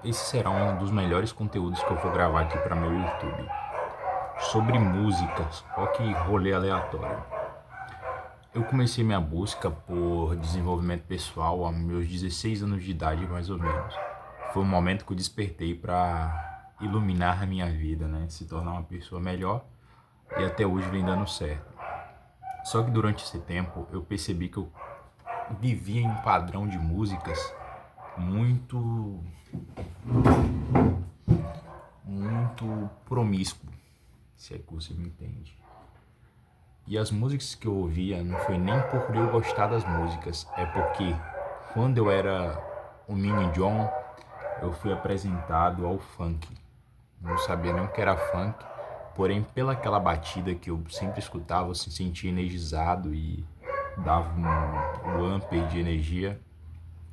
Esse será um dos melhores conteúdos que eu vou gravar aqui para meu YouTube. Sobre músicas, olha que rolê aleatório. Eu comecei minha busca por desenvolvimento pessoal aos meus 16 anos de idade, mais ou menos. Foi um momento que eu despertei para iluminar a minha vida, né? Se tornar uma pessoa melhor, e até hoje vem dando certo. Só que durante esse tempo eu percebi que eu vivia em um padrão de músicas muito muito promíscuo, se é que você me entende. E as músicas que eu ouvia não foi nem por eu gostar das músicas, é porque quando eu era o mini John, eu fui apresentado ao funk. Não sabia nem o que era funk, porém pela aquela batida que eu sempre escutava, eu se sentia energizado e dava um up de energia.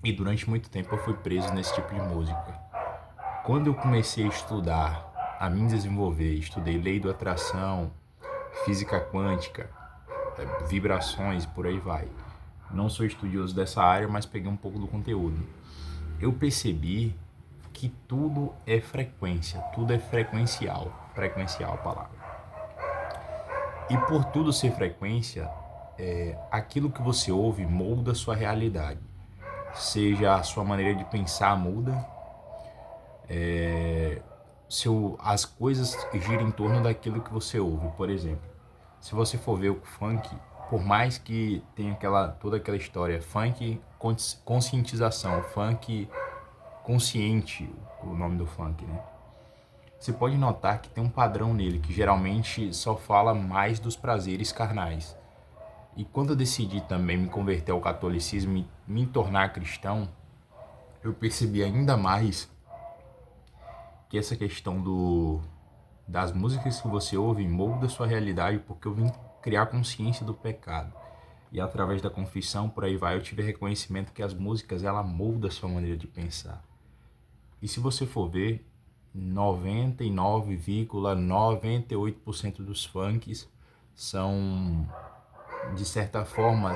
E durante muito tempo eu fui preso nesse tipo de música. Quando eu comecei a estudar, a me desenvolver, estudei lei da atração, física quântica, vibrações, por aí vai. Não sou estudioso dessa área, mas peguei um pouco do conteúdo. Eu percebi que tudo é frequência, tudo é frequencial. Frequencial a palavra. E por tudo ser frequência, aquilo que você ouve molda a sua realidade. Seja a sua maneira de pensar muda, as coisas giram em torno daquilo que você ouve. Por exemplo, se você for ver o funk, por mais que tenha toda aquela história, funk conscientização, funk consciente, o nome do funk, né? Você pode notar que tem um padrão nele, que geralmente só fala mais dos prazeres carnais. E quando eu decidi também me converter ao catolicismo e me tornar cristão, eu percebi ainda mais que essa questão das músicas que você ouve molda a sua realidade, porque eu vim criar consciência do pecado. E através da confissão, por aí vai, eu tive reconhecimento que as músicas, ela molda a sua maneira de pensar. E se você for ver, 99,98% dos funks são, de certa forma,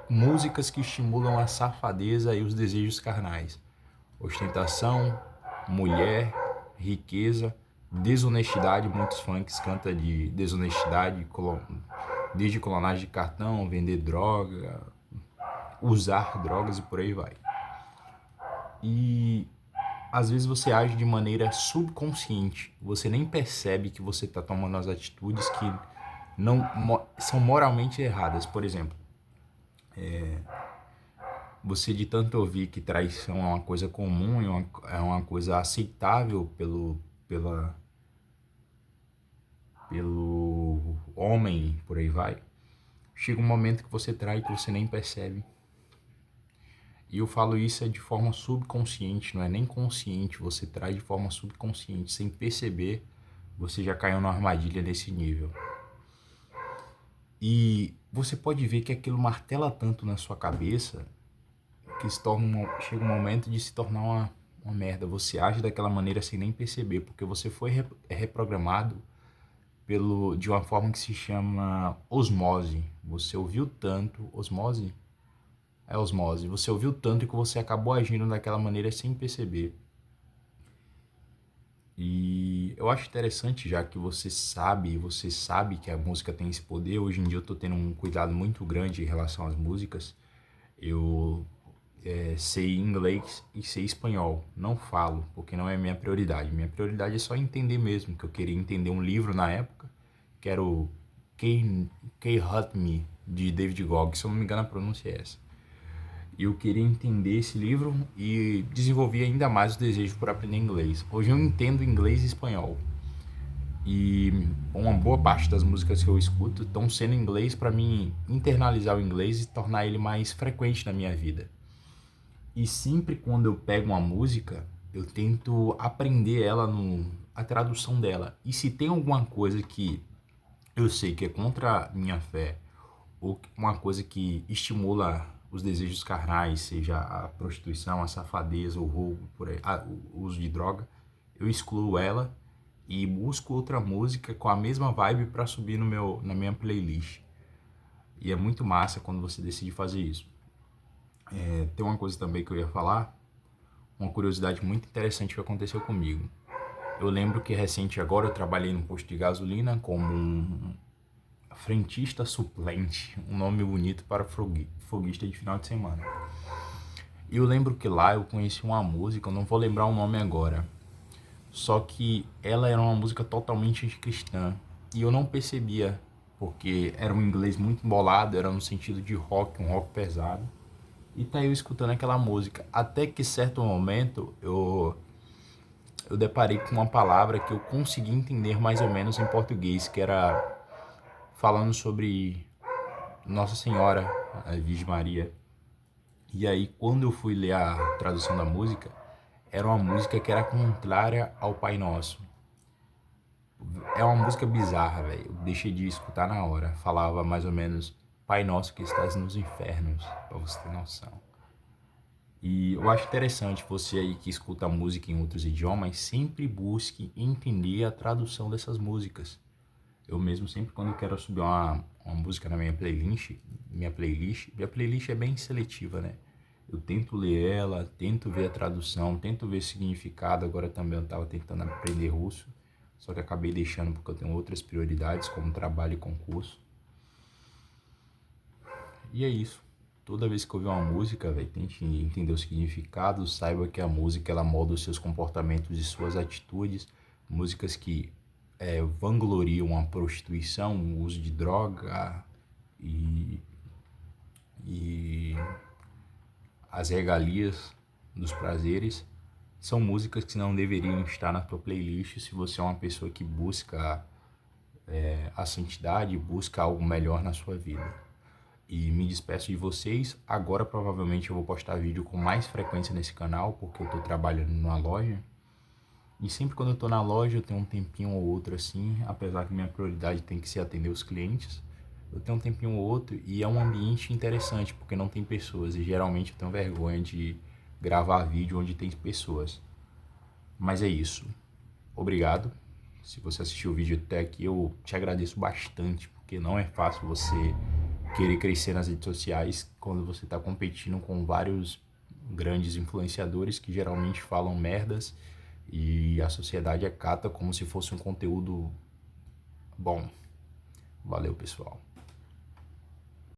músicas que estimulam a safadeza e os desejos carnais. Ostentação, mulher, riqueza, desonestidade. Muitos funks cantam de desonestidade, desde clonagem de cartão, vender droga, usar drogas e por aí vai. E às vezes você age de maneira subconsciente, você nem percebe que você está tomando as atitudes que não são moralmente erradas. Por exemplo, você de tanto ouvir que traição é uma coisa comum, é uma coisa aceitável pelo homem, por aí vai, chega um momento que você trai que você nem percebe. E eu falo isso de forma subconsciente, não é nem consciente, você trai de forma subconsciente, sem perceber, você já caiu numa armadilha desse nível. E você pode ver que aquilo martela tanto na sua cabeça que chega um momento de se tornar uma merda. Você age daquela maneira sem nem perceber, porque você foi reprogramado de uma forma que se chama osmose. Você ouviu tanto, osmose? É osmose. Você ouviu tanto que você acabou agindo daquela maneira sem perceber. E eu acho interessante, já que você sabe que a música tem esse poder. Hoje em dia eu tô tendo um cuidado muito grande em relação às músicas. Eu sei inglês e sei espanhol. Não falo, porque não é minha prioridade. Minha prioridade é só entender mesmo, que eu queria entender um livro na época, que era o Can't Hurt Me, de David Gogg, se eu não me engano a pronúncia é essa. Eu queria entender esse livro e desenvolvi ainda mais o desejo por aprender inglês. Hoje eu entendo inglês e espanhol. E uma boa parte das músicas que eu escuto estão sendo em inglês para mim internalizar o inglês e tornar ele mais frequente na minha vida. E sempre quando eu pego uma música, eu tento aprender a tradução dela. E se tem alguma coisa que eu sei que é contra a minha fé, ou uma coisa que estimula os desejos carnais, seja a prostituição, a safadeza, o roubo, por aí, o uso de droga, eu excluo ela e busco outra música com a mesma vibe para subir na minha playlist. E é muito massa quando você decide fazer isso. Tem uma coisa também que eu ia falar. uma curiosidade muito interessante que aconteceu comigo. Eu lembro que recente agora eu trabalhei no posto de gasolina como um frentista suplente, um nome bonito para foguista de final de semana. E eu lembro que lá eu conheci uma música, eu não vou lembrar o nome agora, só que ela era uma música totalmente anticristã e eu não percebia, porque era um inglês muito embolado, era no sentido de rock, um rock pesado. E tá eu escutando aquela música, até que certo momento eu deparei com uma palavra que eu consegui entender mais ou menos em português, que era falando sobre Nossa Senhora, a Virgem Maria. E aí, quando eu fui ler a tradução da música, era uma música que era contrária ao Pai Nosso. É uma música bizarra, velho. Eu deixei de escutar na hora. Falava mais ou menos Pai Nosso que estás nos infernos, pra você ter noção. E eu acho interessante você aí que escuta música em outros idiomas, sempre busque entender a tradução dessas músicas. Eu mesmo sempre quando eu quero subir uma música na minha playlist é bem seletiva, né? Eu tento ler ela, tento ver a tradução, tento ver o significado. Agora também eu estava tentando aprender russo, só que acabei deixando porque eu tenho outras prioridades, como trabalho e concurso. E é isso. Toda vez que eu ouvir uma música, velho, tente entender o significado, saiba que a música ela molda os seus comportamentos e suas atitudes. Músicas que vangloriam a prostituição, o uso de droga e, e as regalias dos prazeres são músicas que não deveriam estar na tua playlist se você é uma pessoa que busca a santidade, busca algo melhor na sua vida. E me despeço de vocês. Agora provavelmente eu vou postar vídeo com mais frequência nesse canal, porque eu tô trabalhando numa loja. E sempre quando eu tô na loja eu tenho um tempinho ou outro assim, apesar que minha prioridade tem que ser atender os clientes. Eu tenho um tempinho ou outro e é um ambiente interessante, porque não tem pessoas. E geralmente eu tenho vergonha de gravar vídeo onde tem pessoas. Mas é isso. Obrigado. Se você assistiu o vídeo até aqui, eu te agradeço bastante, porque não é fácil você querer crescer nas redes sociais quando você está competindo com vários grandes influenciadores que geralmente falam merdas e a sociedade acata como se fosse um conteúdo bom. Valeu, pessoal.